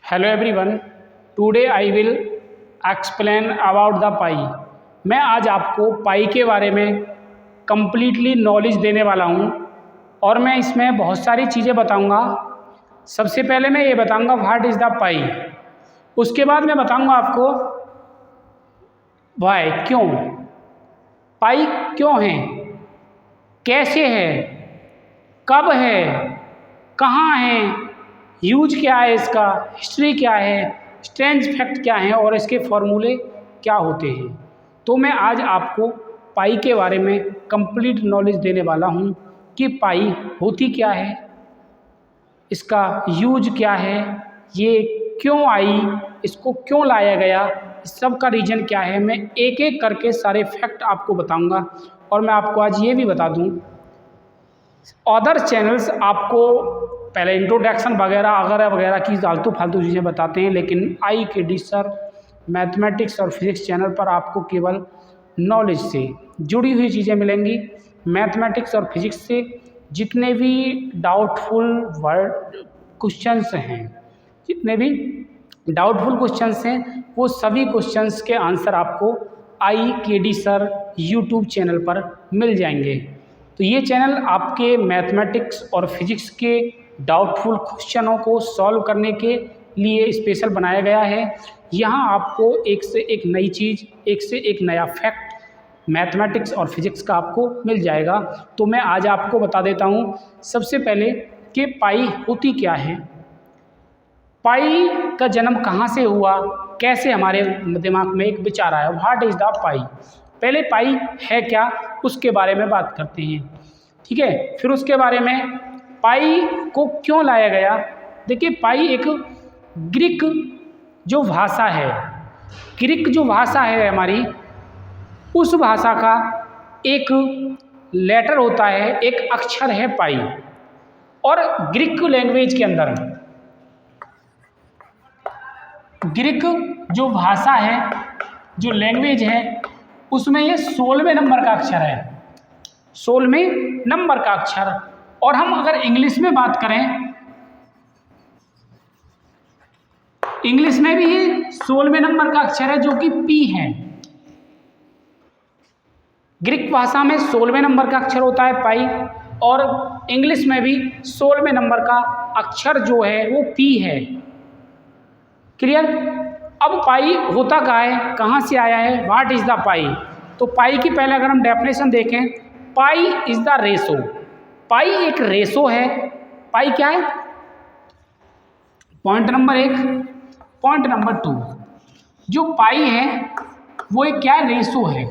Hello everyone, today I will explain about the pi. मैं आज आपको पाई के बारे में कम्प्लीटली नॉलेज देने वाला हूँ और मैं इसमें बहुत सारी चीज़ें बताऊँगा। सबसे पहले मैं ये बताऊँगा व्हाट इज़ द पाई। उसके बाद मैं बताऊँगा आपको वाई, क्यों पाई, क्यों है, कैसे है, कब है, कहाँ है, यूज क्या है इसका, हिस्ट्री क्या है, स्ट्रेंज फैक्ट क्या है और इसके फॉर्मूले क्या होते हैं। तो मैं आज आपको पाई के बारे में कंप्लीट नॉलेज देने वाला हूँ कि पाई होती क्या है, इसका यूज क्या है, ये क्यों आई, इसको क्यों लाया गया, इस सब का रीज़न क्या है। मैं एक एक करके सारे फैक्ट आपको बताऊँगा और मैं आपको आज ये भी बता दूँ अदर चैनल्स आपको पहले इंट्रोडक्शन वगैरह वगैरह की फालतू चीज़ें बताते हैं, लेकिन IKD सर मैथमेटिक्स और फिजिक्स चैनल पर आपको केवल नॉलेज से जुड़ी हुई चीज़ें मिलेंगी। मैथमेटिक्स और फिजिक्स से जितने भी डाउटफुल वर्ड क्वेश्चंस हैं, जितने भी डाउटफुल क्वेश्चंस हैं, वो सभी क्वेश्चंस के आंसर आपको IKD सर यूट्यूब चैनल पर मिल जाएंगे। तो ये चैनल आपके मैथमेटिक्स और फिजिक्स के डाउटफुल क्वेश्चनों को सॉल्व करने के लिए स्पेशल बनाया गया है। यहाँ आपको एक से एक नई चीज़, एक से एक नया फैक्ट मैथमेटिक्स और फिजिक्स का आपको मिल जाएगा। तो मैं आज आपको बता देता हूँ सबसे पहले कि पाई होती क्या है, पाई का जन्म कहाँ से हुआ, कैसे हमारे दिमाग में एक विचार आया, व्हाट इज़ द पाई। पहले पाई है क्या उसके बारे में बात करते हैं, ठीक है। फिर उसके बारे में पाई को क्यों लाया गया। देखिए, पाई एक ग्रीक जो भाषा है, ग्रीक जो भाषा है हमारी, उस भाषा का एक लेटर होता है, एक अक्षर है पाई। और ग्रीक लैंग्वेज के अंदर ग्रीक जो भाषा है, जो लैंग्वेज है, उसमें ये 16वें नंबर का अक्षर है, 16वें नंबर का अक्षर। और हम अगर इंग्लिश में बात करें, इंग्लिश में भी ये 16वें नंबर का अक्षर है जो कि पी है। ग्रीक भाषा में 16वें नंबर का अक्षर होता है पाई, और इंग्लिश में भी 16वें नंबर का अक्षर जो है वो पी है। क्लियर। अब पाई होता क्या है, कहाँ से आया है, व्हाट इज़ द पाई। तो पाई की पहले अगर हम डेफिनेशन देखें, पाई इज़ द रेशो। पाई एक रेशो है। पाई क्या है, पॉइंट नंबर 1। पॉइंट नंबर 2, जो पाई है वो एक क्या है, रेशो है,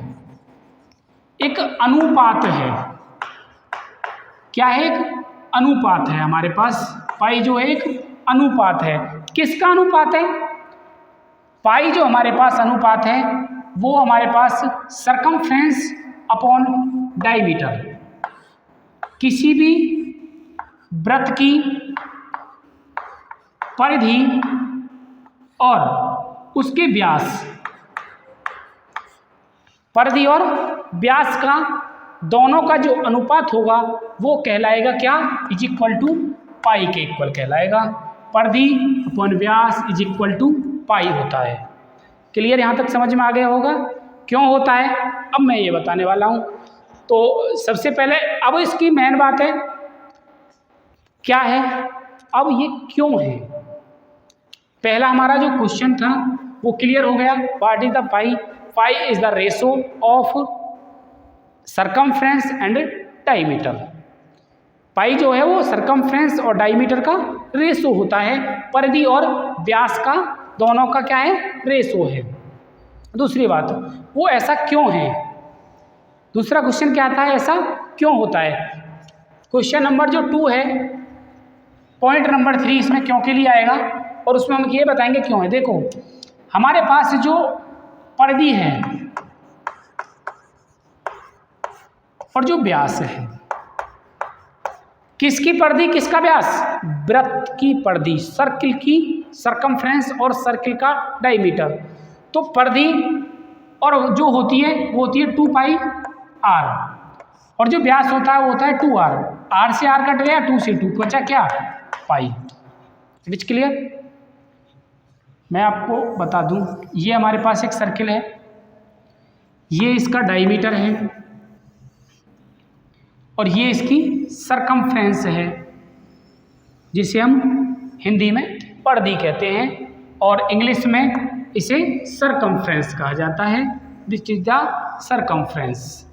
एक अनुपात है। क्या है, एक अनुपात है हमारे पास। पाई जो है एक अनुपात है। किसका अनुपात है, पाई जो हमारे पास अनुपात है वो हमारे पास सरकमफ्रेंस अपॉन डायमीटर, किसी भी वृत्त की परिधि और उसके व्यास, परिधि और व्यास का दोनों का जो अनुपात होगा वो कहलाएगा क्या, इज इक्वल टू पाई के इक्वल कहलाएगा। परिधि अपॉन व्यास इज इक्वल टू पाई होता है। क्लियर, यहाँ तक समझ में आ गया होगा क्यों होता है। अब मैं ये बताने वाला हूँ। तो सबसे पहले अब इसकी मेन बात है क्या है, अब ये क्यों है। पहला हमारा जो क्वेश्चन था वो क्लियर हो गया, what is the pi. Pi is the ratio of circumference and diameter. Pi जो है वो सरकमफ्रेंस और डायमीटर का रेशो होता है, परिधि और व्यास का दोनों का क्या है, रेशो है। दूसरी बात, वो ऐसा क्यों है। दूसरा क्वेश्चन क्या था, ऐसा क्यों होता है। क्वेश्चन नंबर जो 2 है, पॉइंट नंबर 3 इसमें क्यों के लिए आएगा और उसमें हम ये बताएंगे क्यों है। देखो, हमारे पास जो परिधि है और जो व्यास है, किसकी परिधि किसका व्यास, वृत्त की परिधि, सर्किल की सरकमफ्रेंस और सर्किल का डायमीटर। तो परिधि और जो होती है वो होती है 2 पाई आर, और जो व्यास होता है वो होता है 2 आर। आर से आर कट गया, 2 से 2 बचा क्या, पाई। It is clear. मैं आपको बता दूं, ये हमारे पास एक सर्किल है, ये इसका डायमीटर है और ये इसकी सरकमफ्रेंस है, जिसे हम हिंदी में पर्दी कहते हैं और इंग्लिश में इसे सरकमफ्रेंस कहा जाता है। This is the circumference.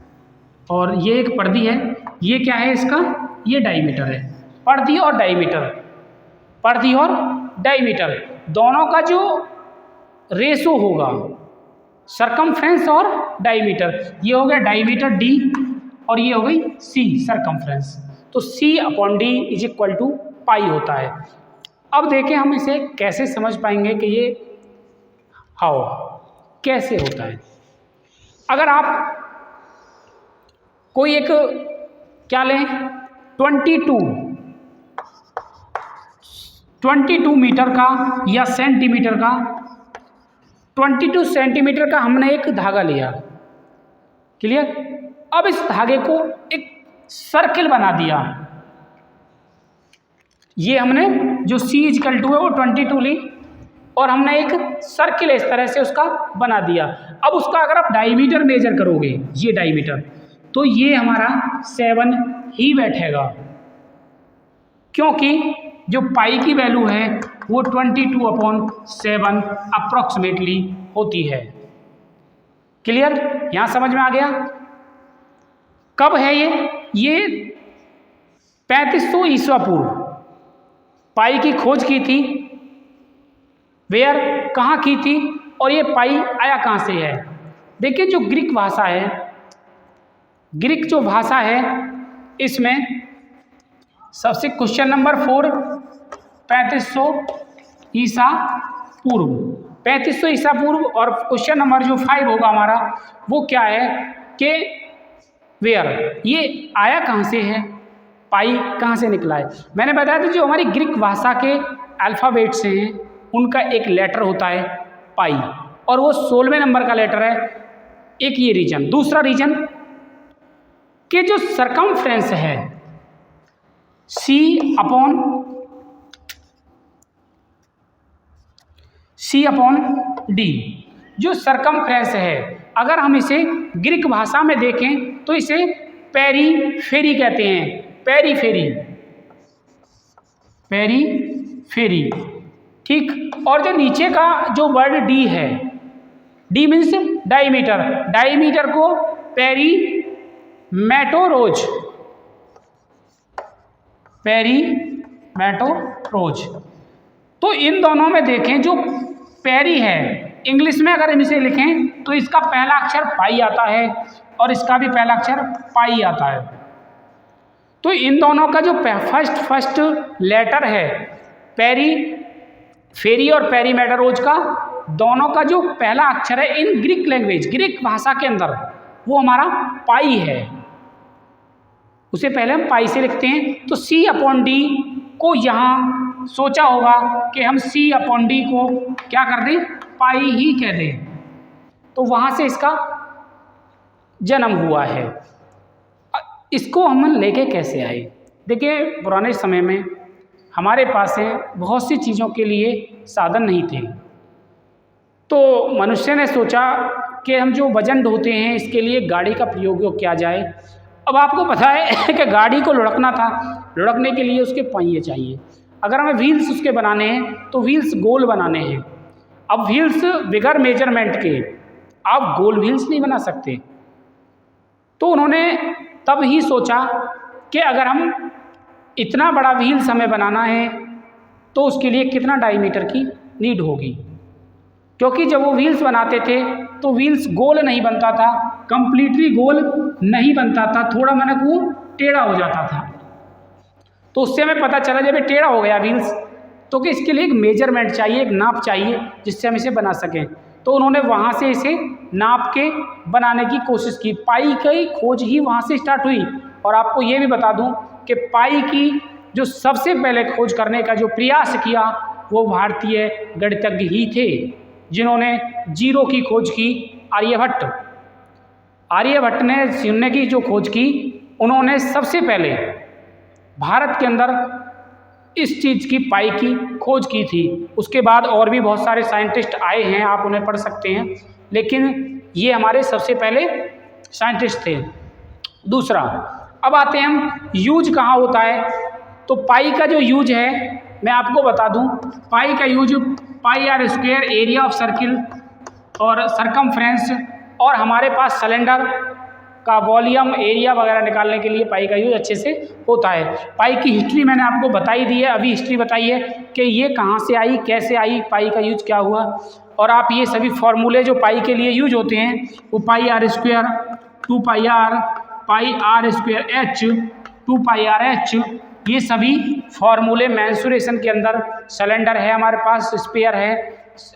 और ये एक पर्दी है, ये क्या है इसका, ये डायमीटर है। पर्दी और डायमीटर, पर्दी और डायमीटर दोनों का जो रेशो होगा, सरकमफ्रेंस और डायमीटर, ये हो गया डायमीटर डी और ये हो गई सी सरकमफ्रेंस। तो C upon D is equal to pi होता है। अब देखें हम इसे कैसे समझ पाएंगे कि ये हाउ कैसे होता है। अगर आप कोई एक क्या लें, 22 मीटर का या सेंटीमीटर का, 22 सेंटीमीटर का हमने एक धागा लिया, क्लियर। अब इस धागे को एक सर्किल बना दिया, ये हमने जो C इक्वल टू है वो 22 ली और हमने एक सर्किल इस तरह से उसका बना दिया। अब उसका अगर आप डायमीटर मेजर करोगे, ये डायमीटर, तो ये हमारा 7 ही बैठेगा, क्योंकि जो पाई की वैल्यू है वो 22/7 अप्रॉक्सीमेटली होती है। क्लियर, यहाँ समझ में आ गया। कब है ये 3500 ईस्वा पूर्व पाई की खोज की थी। वेयर, कहाँ की थी, और ये पाई आया कहाँ से है। देखिए जो ग्रीक भाषा है, ग्रीक जो भाषा है, इसमें सबसे क्वेश्चन नंबर 4 3500 ईसा पूर्व, 3500 ईसा पूर्व, और क्वेश्चन नंबर जो 5 होगा हमारा वो क्या है कि वेयर, ये आया कहाँ से है, पाई कहाँ से निकला है। मैंने बताया था जो हमारी ग्रीक भाषा के अल्फ़ाबेट्स हैं उनका एक लेटर होता है पाई, और वो 16वें नंबर का लेटर है। एक ये रीजन। दूसरा रीजन कि जो सरकमफ्रेंस है C अपॉन D, जो सरकमफ्रेंस है, अगर हम इसे ग्रीक भाषा में देखें तो इसे पेरीफेरी कहते हैं, पेरीफेरी, ठीक। और जो नीचे का जो वर्ड D है, D मीन्स डायमीटर, डायमीटर को पेरीमेटोरोज। तो इन दोनों में देखें, जो पेरी है, इंग्लिश में अगर हम इसे लिखें तो इसका पहला अक्षर पाई आता है और इसका भी पहला अक्षर पाई आता है। तो इन दोनों का जो फर्स्ट लेटर है पेरीफेरी और पेरीमेटोरोज का, दोनों का जो पहला अक्षर है इन ग्रीक लैंग्वेज, ग्रीक भाषा के अंदर, वो हमारा पाई है। उसे पहले हम पाई से लिखते हैं। तो C अपॉन D को यहाँ सोचा होगा कि हम C अपॉन D को क्या कर दें, पाई ही कह दें, तो वहाँ से इसका जन्म हुआ है। इसको हम लेके कैसे आए। देखिए पुराने समय में हमारे पास बहुत सी चीज़ों के लिए साधन नहीं थे, तो मनुष्य ने सोचा कि हम जो वजन ढोते हैं इसके लिए गाड़ी का प्रयोग किया जाए। अब आपको पता है कि गाड़ी को लुढ़कना था, लुढ़कने के लिए उसके पहिए चाहिए। अगर हमें व्हील्स उसके बनाने हैं तो व्हील्स गोल बनाने हैं। अब व्हील्स बिगर मेजरमेंट के आप गोल व्हील्स नहीं बना सकते, तो उन्होंने तब ही सोचा कि अगर हम इतना बड़ा व्हील्स हमें बनाना है तो उसके लिए कितना डायमीटर की नीड होगी, क्योंकि जब वो व्हील्स बनाते थे तो व्हील्स गोल नहीं बनता था, कंप्लीटली गोल नहीं बनता था, थोड़ा माना वो टेढ़ा हो जाता था। तो उससे हमें पता चला जब ये टेढ़ा हो गया व्हील्स, तो कि इसके लिए एक मेजरमेंट चाहिए, एक नाप चाहिए जिससे हम इसे बना सकें। तो उन्होंने वहाँ से इसे नाप के बनाने की कोशिश की। पाई की खोज ही वहाँ से स्टार्ट हुई। और आपको ये भी बता दूँ कि पाई की जो सबसे पहले खोज करने का जो प्रयास किया वो भारतीय गणितज्ञ ही थे, जिन्होंने जीरो की खोज की, आर्यभट्ट। आर्यभट्ट ने शून्य की जो खोज की, उन्होंने सबसे पहले भारत के अंदर इस चीज़ की पाई की खोज की थी। उसके बाद और भी बहुत सारे साइंटिस्ट आए हैं, आप उन्हें पढ़ सकते हैं, लेकिन ये हमारे सबसे पहले साइंटिस्ट थे। दूसरा, अब आते हैं हम यूज कहाँ होता है। तो पाई का जो यूज है मैं आपको बता दूं, पाई का use pi r square area of circle और सरकमफ्रेंस, और हमारे पास सिलेंडर का वॉल्यूम एरिया वगैरह निकालने के लिए पाई का यूज अच्छे से होता है। पाई की हिस्ट्री मैंने आपको बताई दी है, अभी हिस्ट्री बताई है कि ये कहाँ से आई, कैसे आई, पाई का यूज क्या हुआ। और आप ये सभी फॉर्मूले जो पाई के लिए यूज होते हैं, वो pi r square, 2 pi r, pi r square h, 2 pi r h, ये सभी फॉर्मूले मेंसुरेशन के अंदर, सिलेंडर है हमारे पास, स्पेयर है,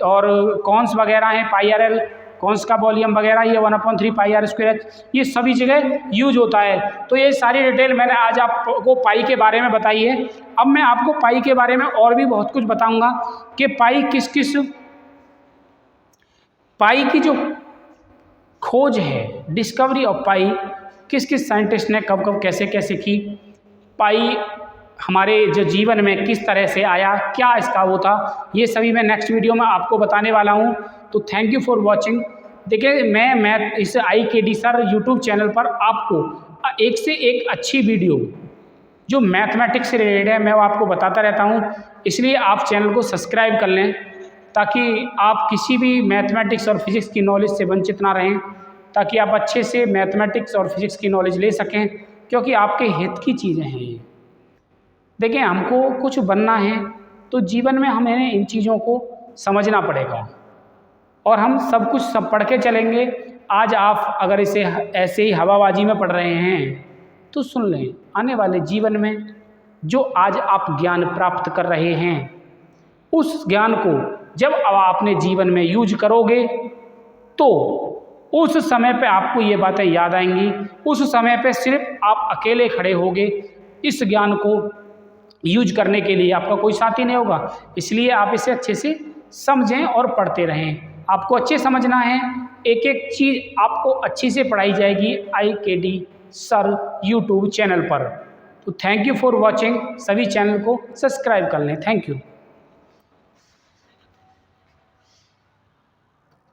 और कॉन्स वगैरह हैं, पाई आर एल कॉन्स का वॉल्यूम वगैरह, ये 1/3 पाई आर स्क्वायर एच, ये सभी जगह यूज होता है। तो ये सारी डिटेल मैंने आज आपको पाई के बारे में बताई है। अब मैं आपको पाई के बारे में और भी बहुत कुछ बताऊंगा कि पाई पाई की जो खोज है, डिस्कवरी ऑफ पाई, किस किस साइंटिस्ट ने कब कब कैसे कैसे की, पाई हमारे जो जीवन में किस तरह से आया, क्या इसका वो था, ये सभी मैं नेक्स्ट वीडियो में आपको बताने वाला हूँ। तो थैंक यू फॉर वॉचिंग। देखिए मैं इस IKD सर यूट्यूब चैनल पर आपको एक से एक अच्छी वीडियो जो मैथमेटिक्स से रिलेटेड है मैं वो आपको बताता रहता हूँ, इसलिए आप चैनल को सब्सक्राइब कर लें ताकि आप किसी भी मैथमेटिक्स और फिज़िक्स की नॉलेज से वंचित ना रहें, ताकि आप अच्छे से मैथमेटिक्स और फिज़िक्स की नॉलेज ले सकें, क्योंकि आपके हित की चीज़ें हैं ये। देखिए हमको कुछ बनना है तो जीवन में हमें इन चीज़ों को समझना पड़ेगा, और हम सब कुछ सब पढ़ के चलेंगे। आज आप अगर इसे ऐसे ही हवाबाजी में पढ़ रहे हैं तो सुन लें, आने वाले जीवन में जो आज आप ज्ञान प्राप्त कर रहे हैं, उस ज्ञान को जब अब आपने जीवन में यूज करोगे तो उस समय पे आपको ये बातें याद आएंगी। उस समय पे सिर्फ आप अकेले खड़े होगे, इस ज्ञान को यूज करने के लिए आपका कोई साथी नहीं होगा। इसलिए आप इसे अच्छे से समझें और पढ़ते रहें। आपको अच्छे समझना है, एक एक चीज़ आपको अच्छी से पढ़ाई जाएगी IKD सर यूट्यूब चैनल पर। तो थैंक यू फॉर वॉचिंग। सभी चैनल को सब्सक्राइब कर लें। Thank you.